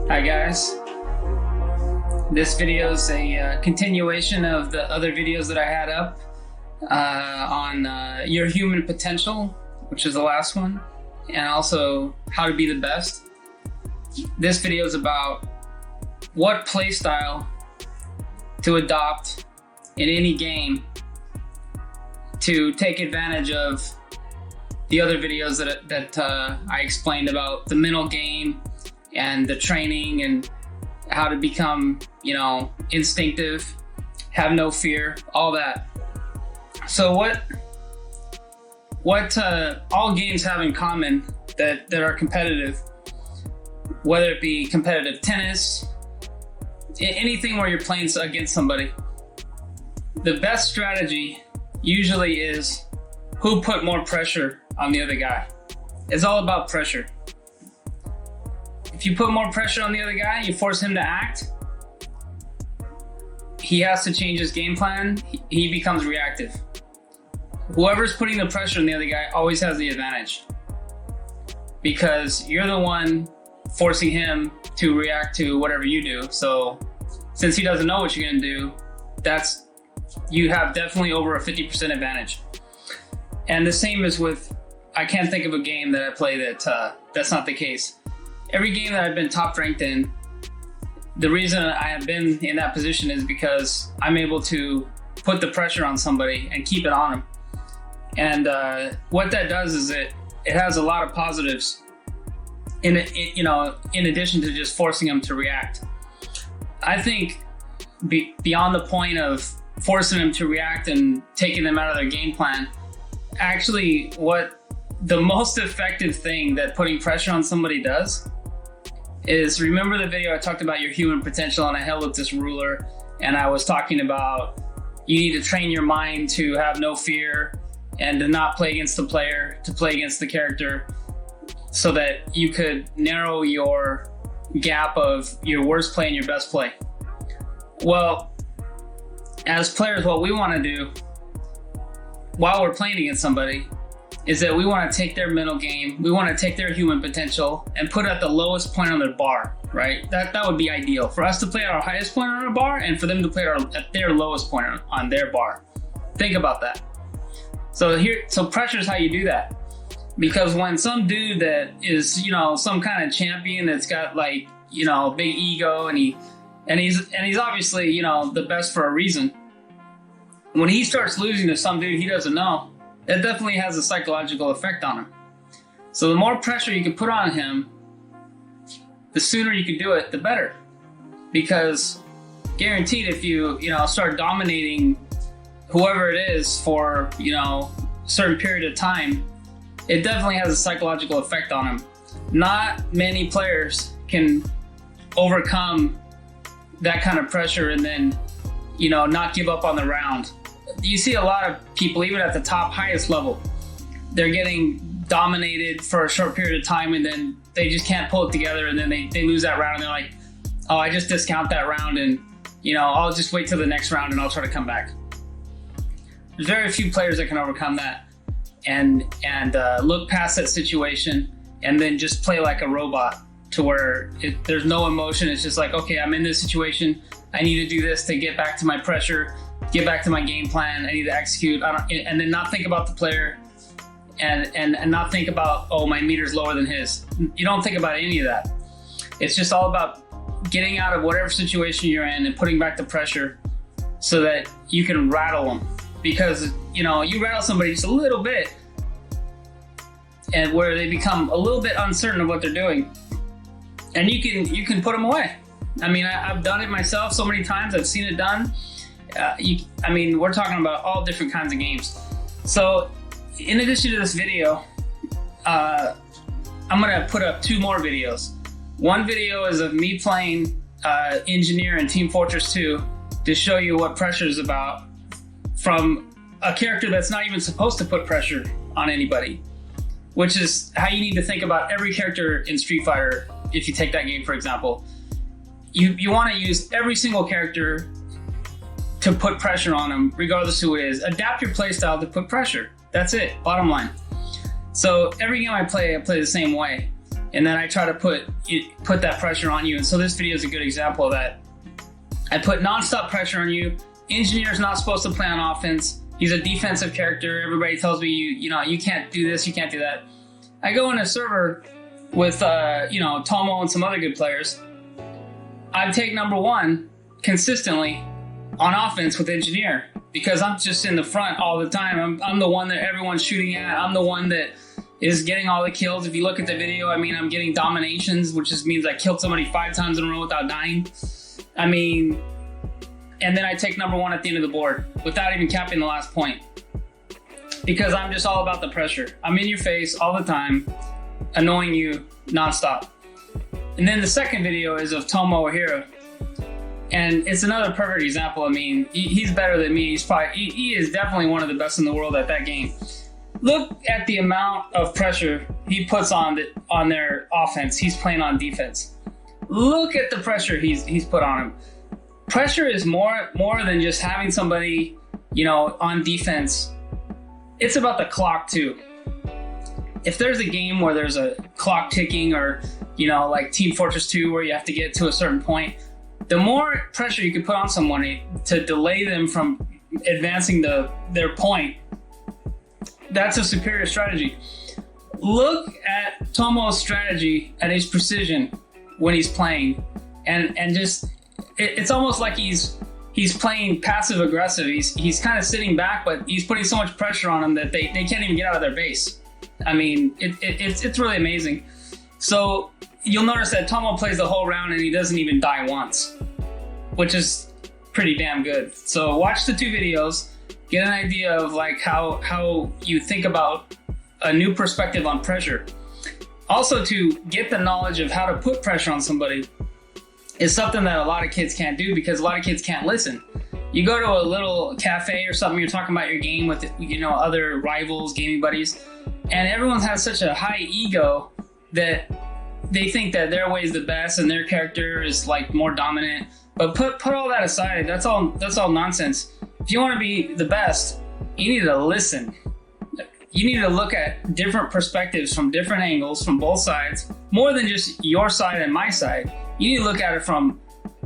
Hi guys, this video is a continuation of the other videos that I had up on your human potential, which is the last one, and also how to be the best. This video is about what playstyle to adopt in any game to take advantage of the other videos that I explained about the mental game and the training and how to become, instinctive, have no fear, all that. So what all games have in common that are competitive, whether it be competitive tennis, anything where you're playing against somebody, the best strategy usually is who put more pressure on the other guy. It's all about pressure. If you put more pressure on the other guy, you force him to act, he has to change his game plan, he becomes reactive. Whoever's putting the pressure on the other guy always has the advantage, because you're the one forcing him to react to whatever you do. So since he doesn't know what you're gonna do, you have definitely over a 50% advantage. And the same is with, I can't think of a game that I play that's not the case. Every game that I've been top ranked in, the reason I have been in that position is because I'm able to put the pressure on somebody and keep it on them. And what that does is it has a lot of positives in addition to just forcing them to react. I think beyond the point of forcing them to react and taking them out of their game plan, actually what the most effective thing that putting pressure on somebody does is, remember the video I talked about your human potential, and I held up this ruler and I was talking about you need to train your mind to have no fear and to not play against the player, to play against the character, so that you could narrow your gap of your worst play and your best play. Well, as players, what we want to do while we're playing against somebody is that we want to take their mental game, we want to take their human potential and put it at the lowest point on their bar, right? That would be ideal. For us to play at our highest point on our bar and for them to play at their lowest point on their bar. Think about that. So pressure is how you do that. Because when some dude that is, some kind of champion that's got big ego and he's obviously, the best for a reason. When he starts losing to some dude he doesn't know, that definitely has a psychological effect on him. So the more pressure you can put on him, the sooner you can do it, the better. Because guaranteed, if you start dominating whoever it is for a certain period of time, it definitely has a psychological effect on him. Not many players can overcome that kind of pressure and then not give up on the round. You see a lot of people, even at the top highest level, they're getting dominated for a short period of time and then they just can't pull it together, and then they lose that round and they're like, oh, I just discount that round and I'll just wait till the next round and I'll try to come back. There's very few players that can overcome that and look past that situation and then just play like a robot to where there's no emotion. It's just like, okay, I'm in this situation, I need to do this to get back to my pressure, get back to my game plan, I need to execute, and then not think about the player and not think about, oh, my meter's lower than his. You don't think about any of that. It's just all about getting out of whatever situation you're in and putting back the pressure so that you can rattle them. Because, you rattle somebody just a little bit and where they become a little bit uncertain of what they're doing, and you can put them away. I mean, I've done it myself so many times. I've seen it done. We're talking about all different kinds of games. So in addition to this video, I'm gonna put up 2 more videos. One video is of me playing Engineer in Team Fortress 2 to show you what pressure is about from a character that's not even supposed to put pressure on anybody, which is how you need to think about every character in Street Fighter. If you take that game, for example, you want to use every single character to put pressure on them, regardless who it is. Adapt your playstyle to put pressure. That's it, bottom line. So every game I play the same way. and then I try to put that pressure on you. And so this video is a good example of that. I put nonstop pressure on you. Engineer's not supposed to play on offense. He's a defensive character. Everybody tells me you can't do this, you can't do that. I go in a server with Tomo and some other good players. I take number one consistently on offense with Engineer because I'm just in the front all the time. I'm the one that everyone's shooting at. I'm the one that is getting all the kills. If you look at the video, I mean, I'm getting dominations, which just means I killed somebody 5 times in a row without dying. I mean, and then I take number one at the end of the board without even capping the last point because I'm just all about the pressure. I'm in your face all the time, annoying you nonstop. And then the second video is of Tomo Ohira. And it's another perfect example. I mean, he's better than me. He is definitely one of the best in the world at that game. Look at the amount of pressure he puts on their offense. He's playing on defense. Look at the pressure he's put on him. Pressure is more than just having somebody, on defense. It's about the clock too. If there's a game where there's a clock ticking or, like Team Fortress 2 where you have to get to a certain point, the more pressure you can put on someone to delay them from advancing their point, that's a superior strategy. Look at Tomo's strategy and his precision when he's playing, and just it's almost like he's playing passive aggressive. He's kind of sitting back, but he's putting so much pressure on them that they can't even get out of their base. I mean, it's really amazing. So you'll notice that Tomo plays the whole round and he doesn't even die once, which is pretty damn good. So watch the 2 videos, get an idea of like how you think about a new perspective on pressure. Also, to get the knowledge of how to put pressure on somebody is something that a lot of kids can't do because a lot of kids can't listen. You go to a little cafe or something, you're talking about your game with other rivals, gaming buddies, and everyone has such a high ego that they think that their way is the best and their character is like more dominant. But put all that aside. That's all nonsense. If you want to be the best, you need to listen. You need to look at different perspectives from different angles from both sides, more than just your side and my side. You need to look at it from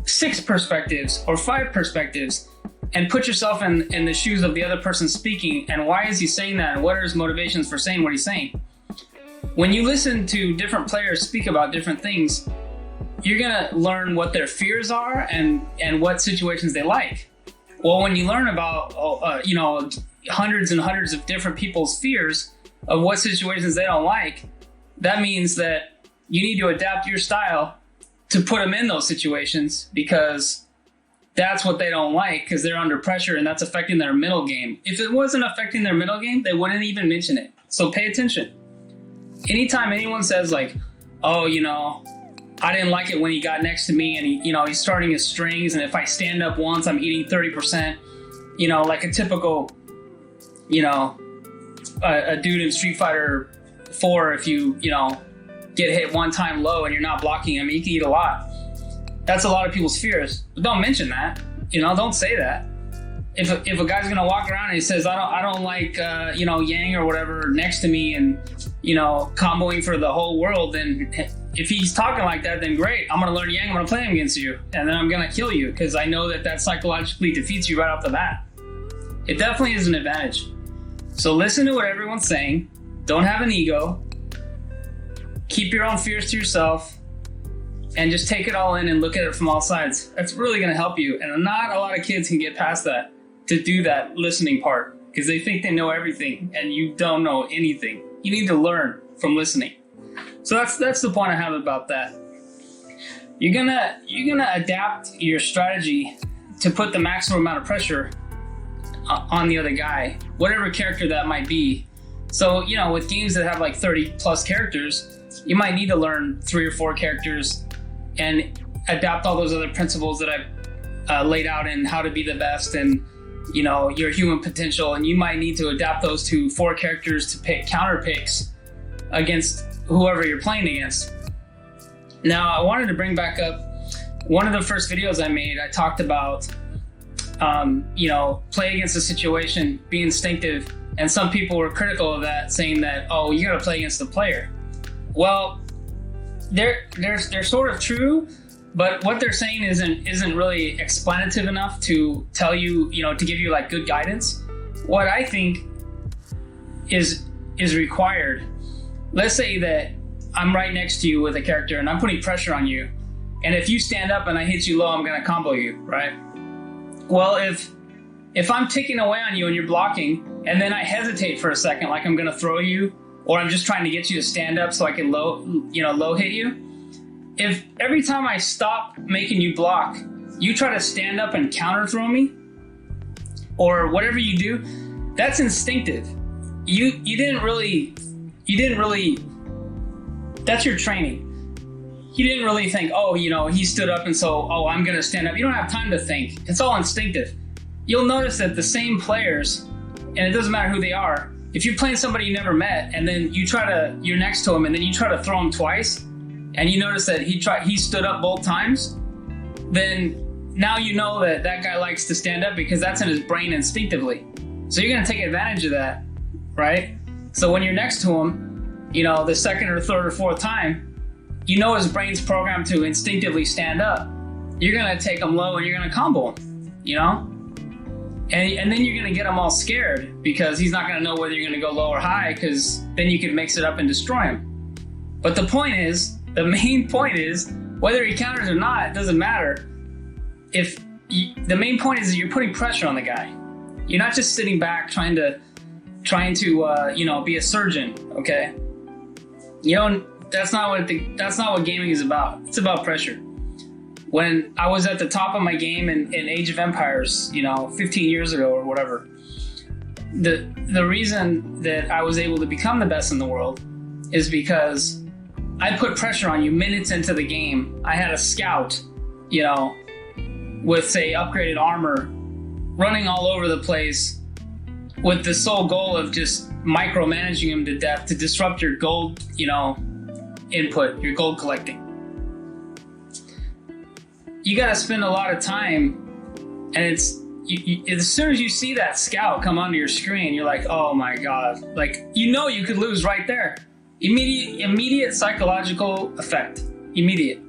6 perspectives or 5 perspectives and put yourself in the shoes of the other person speaking, and why is he saying that, and what are his motivations for saying what he's saying. When you listen to different players speak about different things, you're gonna learn what their fears are and what situations they like. Well, when you learn about hundreds and hundreds of different people's fears of what situations they don't like, that means that you need to adapt your style to put them in those situations because that's what they don't like because they're under pressure and that's affecting their middle game. If it wasn't affecting their middle game, they wouldn't even mention it. So pay attention. Anytime anyone says like, oh, I didn't like it when he got next to me and he's starting his strings, and if I stand up once, I'm eating 30%, like a typical, a dude in Street Fighter 4, if you get hit one time low and you're not blocking him, you can eat a lot. That's a lot of people's fears. But don't mention that. Don't say that. If a guy's gonna walk around and he says, I don't like Yang or whatever next to me and comboing for the whole world, then if he's talking like that, then great. I'm gonna learn Yang. I'm gonna play him against you, and then I'm gonna kill you because I know that psychologically defeats you right off the bat. It definitely is an advantage. So listen to what everyone's saying. Don't have an ego. Keep your own fears to yourself and just take it all in and look at it from all sides. That's really going to help you. And not a lot of kids can get past that, to do that listening part, because they think they know everything and you don't know anything. You need to learn from listening. So that's the point I have about that. You're gonna adapt your strategy to put the maximum amount of pressure on the other guy, whatever character that might be. So, with games that have like 30 plus characters, you might need to learn 3 or 4 characters and adapt all those other principles that I've laid out in how to be the best and, your human potential. And you might need to adapt those to 4 characters to pick counter picks against whoever you're playing against. Now, I wanted to bring back up one of the first videos I made. I talked about, play against a situation, be instinctive. And some people were critical of that, saying that, oh, you got to play against the player. Well, they're sort of true, but what they're saying isn't really explanative enough to tell you, to give you like good guidance. What I think is required. Let's say that I'm right next to you with a character and I'm putting pressure on you, and if you stand up and I hit you low, I'm gonna combo you, right? Well, if I'm ticking away on you and you're blocking, and then I hesitate for a second, like I'm gonna throw you, or I'm just trying to get you to stand up so I can low hit you. If every time I stop making you block, you try to stand up and counter throw me, or whatever you do, that's instinctive. You didn't really. That's your training. You didn't really think, he stood up and so, I'm gonna stand up. You don't have time to think. It's all instinctive. You'll notice that the same players, and it doesn't matter who they are, if you're playing somebody you never met and then you're next to him and then you try to throw him twice and you notice that he stood up both times, then now you know that guy likes to stand up because that's in his brain instinctively. So you're gonna take advantage of that, right? So when you're next to him, the second or third or fourth time, his brain's programmed to instinctively stand up. You're gonna take him low and you're gonna combo him, And then you're gonna get him all scared because he's not gonna know whether you're gonna go low or high, because then you can mix it up and destroy him. But the main point is, whether he counters or not, it doesn't matter. The main point is that you're putting pressure on the guy. You're not just sitting back trying to be a surgeon, okay? That's not what gaming is about. It's about pressure. When I was at the top of my game in Age of Empires, 15 years ago or whatever, the reason that I was able to become the best in the world is because I put pressure on you minutes into the game. I had a scout, with, say, upgraded armor, running all over the place with the sole goal of just micromanaging him to death to disrupt your gold, input, your gold collecting. You got to spend a lot of time, and it's as soon as you see that scout come onto your screen, you're like, oh my god, like you could lose right there. Immediate psychological effect. Immediate.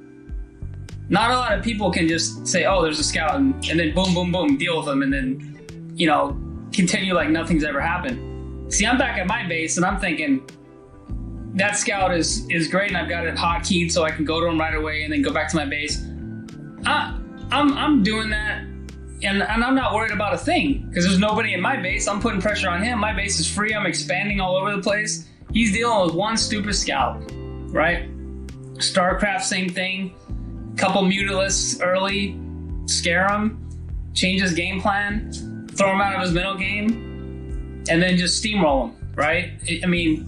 Not a lot of people can just say, oh, there's a scout, and then boom, boom, boom, deal with them, and then continue like nothing's ever happened. See, I'm back at my base, and I'm thinking, that scout is great, and I've got it hotkeyed so I can go to him right away and then go back to my base. I'm doing that, and I'm not worried about a thing because there's nobody in my base. I'm putting pressure on him. My base is free. I'm expanding all over the place. He's dealing with one stupid scout, right? StarCraft, same thing. Couple mutalisks early, scare him, change his game plan, throw him out of his middle game, and then just steamroll him, right? I mean,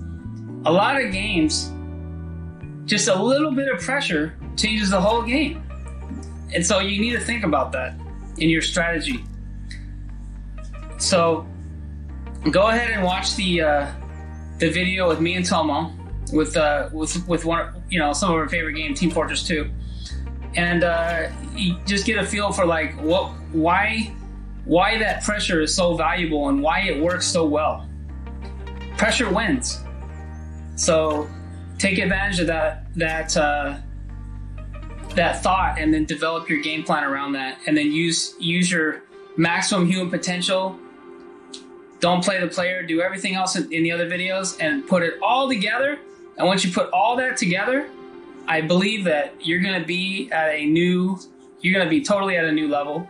a lot of games, just a little bit of pressure changes the whole game. And so you need to think about that in your strategy. So go ahead and watch the video with me and Tomo with one, some of our favorite game, Team Fortress 2, and you just get a feel for like why that pressure is so valuable and why it works so well. Pressure wins. So take advantage of that thought, and then develop your game plan around that, and then use your maximum human potential. Don't play the player, do everything else in the other videos, and put it all together. And once you put all that together, I believe that you're going to be totally at a new level,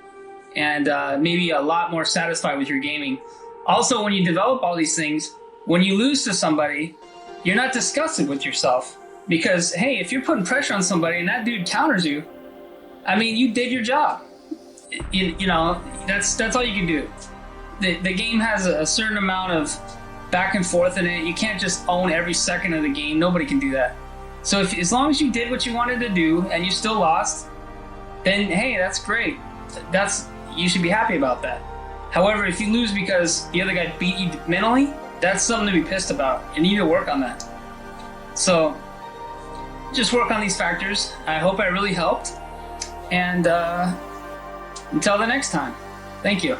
and maybe a lot more satisfied with your gaming. Also, when you develop all these things, when you lose to somebody, you're not disgusted with yourself. Because, hey, if you're putting pressure on somebody and that dude counters you, I mean, you did your job. That's all you can do. The game has a certain amount of back and forth in it. You can't just own every second of the game. Nobody can do that. So as long as you did what you wanted to do and you still lost, then, hey, that's great. You should be happy about that. However, if you lose because the other guy beat you mentally, that's something to be pissed about. You need to work on that. So just work on these factors. I hope I really helped. And until the next time, thank you.